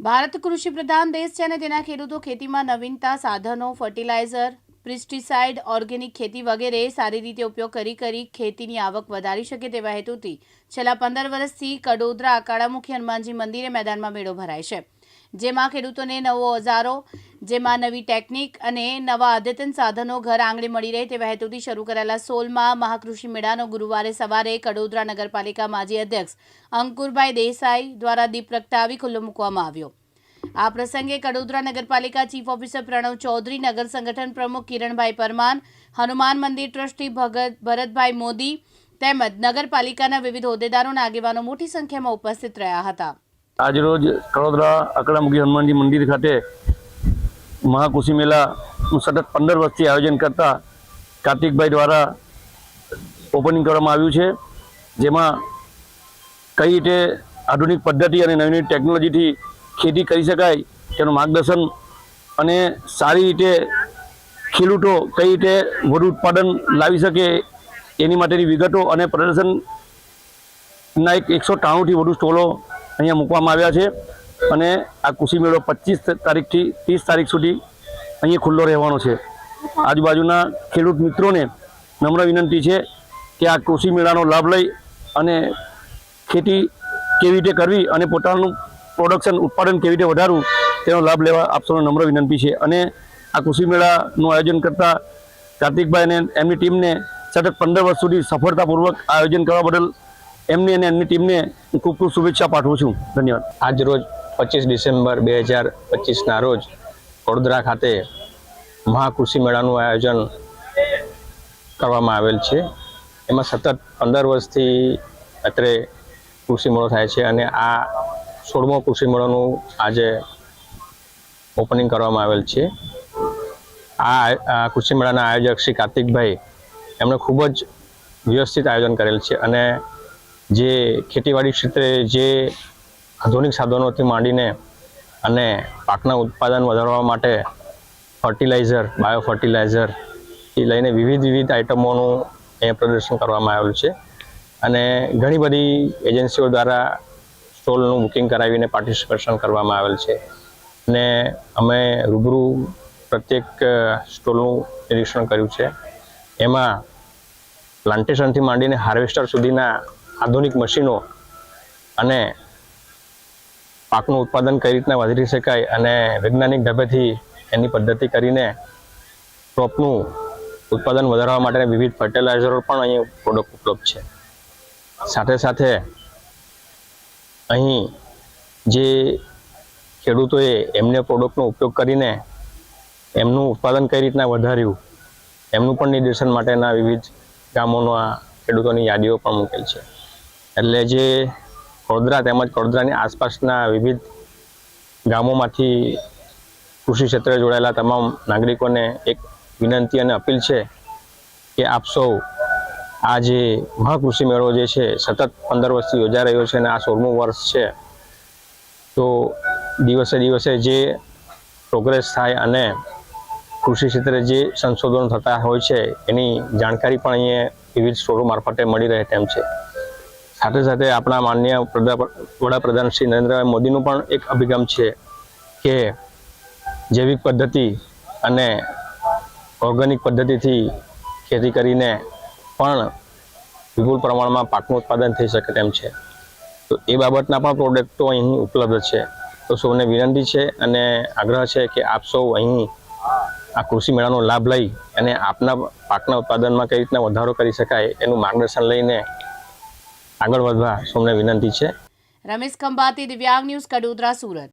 ભારત કૃષિ પ્રધાન દેશ છે અને તેના ખેડૂતો ખેતીમાં નવીનતા, સાધનો, ફર્ટિલાઇઝર, પેસ્ટિસાઇડ, ઓર્ગેનિક ખેતી વગેરે સારી રીતે ઉપયોગ કરી ખેતીની આવક વધારી શકે તેવા હેતુથી છેલ્લા 15 વર્ષથી કડોદરા અકાળામુખી હનુમાનજી મંદિરે મેદાનમાં મેળો ભરાય છે, જેમાં ખેડૂતોને નવો ઓજારો, જેમાં નવી ટેકનિક અને નવા અદ્યતન સાધનો ઘર આંગણે મળી રહે તેવા હેતુથી શરૂ કરાયેલા 16મા મહાકૃષિ મેળાનો ગુરુવારે સવારે કડોદરા નગરપાલિકા માજી અધ્યક્ષ અંકુરભાઈ દેસાઈ દ્વારા દીપ પ્રગટાવી ખુલ્લો મૂકવામાં આવ્યો। આ પ્રસંગે કડોદરા નગરપાલિકા ચીફ ઓફિસર પ્રણવ ચૌધરી, નગર સંગઠન પ્રમુખ કિરણભાઈ પરમાર, હનુમાન મંદિર ટ્રસ્ટી ભરતભાઈ મોદી તેમજ નગરપાલિકાના વિવિધ હોદ્દેદારોના આગેવાનો મોટી સંખ્યામાં ઉપસ્થિત રહ્યા હતા। આજરોજ કડોદરા અકળામુખી હનુમાનજી મંદિર ખાતે મહાકૃષિ મેળાનું સતત 15 વર્ષથી આયોજન કરતા કાર્તિકભાઈ દ્વારા ઓપનિંગ કરવામાં આવ્યું છે, જેમાં કઈ રીતે આધુનિક પદ્ધતિ અને નવી ટેકનોલોજીથી ખેતી કરી શકાય તેનું માર્ગદર્શન અને સારી રીતે ખેડૂતો કઈ રીતે વધુ ઉત્પાદન લાવી શકે એની માટેની વિગતો અને પ્રદર્શનના 193થી વધુ સ્ટોલો અહીંયા મૂકવામાં આવ્યા છે અને આ કૃષિ મેળો 25 તારીખથી 30 તારીખ સુધી અહીંયા ખુલ્લો રહેવાનો છે। આજુબાજુના ખેડૂત મિત્રોને નમ્ર વિનંતી છે કે આ કૃષિ મેળાનો લાભ લઈ અને ખેતી કેવી રીતે કરવી અને પોતાનું પ્રોડક્શન ઉત્પાદન કેવી રીતે વધારવું તેનો લાભ લેવા આપ સૌને નમ્ર વિનંતી છે। અને આ કૃષિ મેળાનું આયોજન કરતા કાર્તિકભાઈ અને એમની ટીમને સતત 15 વર્ષ સુધી સફળતાપૂર્વક આયોજન કરવા બદલ એમની અને એમની ટીમને હું ખૂબ ખૂબ શુભેચ્છા પાઠવું છું। ધન્યવાદ। આજ રોજ 25 ડિસેમ્બર 2025ના રોજ વડોદરા ખાતે મહાકૃષિ મેળાનું આયોજન કરવામાં આવેલ છે। એમાં સતત 15 વર્ષથી અત્રે કૃષિ મેળો થાય છે અને આ 16મો કૃષિ મેળાનું આજે ઓપનિંગ કરવામાં આવેલ છે। આ કૃષિ મેળાના આયોજક શ્રી કાર્તિકભાઈ એમણે ખૂબ જ વ્યવસ્થિત આયોજન કરેલ છે અને જે ખેતીવાડી ક્ષેત્રે જે આધુનિક સાધનોથી માંડીને અને પાકના ઉત્પાદન વધારવા માટે ફર્ટિલાઇઝર, બાયો ફર્ટિલાઇઝરથી લઈને વિવિધ આઇટમોનું અહીંયા પ્રદર્શન કરવામાં આવેલું છે અને ઘણી બધી એજન્સીઓ દ્વારા સ્ટોલનું બુકિંગ કરાવીને પાર્ટિસિપેશન કરવામાં આવેલ છે અને અમે રૂબરૂ પ્રત્યેક સ્ટોલનું નિરીક્ષણ કર્યું છે। એમાં પ્લાન્ટેશનથી માંડીને હાર્વેસ્ટર સુધીના આધુનિક મશીનો અને પાકનું ઉત્પાદન કઈ રીતના વધારી શકાય અને વૈજ્ઞાનિક ઢબેથી એની પદ્ધતિ કરીને ક્રોપનું ઉત્પાદન વધારવા માટે વિવિધ ફર્ટિલાઇઝરો પણ અહીં પ્રોડક્ટ ઉપલબ્ધ છે। સાથે સાથે અહીં જે ખેડૂતોએ એમને પ્રોડક્ટનો ઉપયોગ કરીને એમનું ઉત્પાદન કઈ રીતના વધાર્યું એમનું પણ નિદર્શન માટેના વિવિધ ગામોના ખેડૂતોની યાદીઓ પણ મૂકેલ છે। એટલે જે વડોદરા તેમજ વડોદરાની આસપાસના વિવિધ ગામોમાંથી કૃષિ ક્ષેત્રે જોડાયેલા તમામ નાગરિકોને એક વિનંતી અને અપીલ છે કે આપ સૌ આ જે મહાકૃષિ મેળો જે છે સતત 15 વર્ષથી યોજાઈ રહ્યો છે અને આ 16મું વર્ષ છે, તો દિવસે દિવસે જે પ્રોગ્રેસ થાય અને કૃષિ ક્ષેત્રે જે સંશોધનો થતા હોય છે એની જાણકારી પણ અહીંયા વિવિધ સ્ટોરો મારફતે મળી રહે તેમ છે। સાથે સાથે આપણા માનનીય વડાપ્રધાન શ્રી નરેન્દ્રભાઈ મોદીનું પણ એક અભિગમ છે કે જૈવિક પદ્ધતિ અને ઓર્ગેનિક પદ્ધતિથી ખેતી કરીને પણ વિપુલ પ્રમાણમાં પાકનું ઉત્પાદન થઈ શકે તેમ છે। તો એ બાબતના પણ પ્રોડક્ટો અહીં ઉપલબ્ધ છે। તો સૌને વિનંતી છે અને આગ્રહ છે કે આપ સૌ અહીં આ કૃષિ મેળાનો લાભ લઈ અને આપના પાકના ઉત્પાદનમાં કઈ રીતના વધારો કરી શકાય એનું માર્ગદર્શન લઈને આગળ વધવા સૌને વિનંતી છે। રમેશ ખંભાતી, દિવ્યાંગ ન્યૂઝ, કડોદરા, સુરત।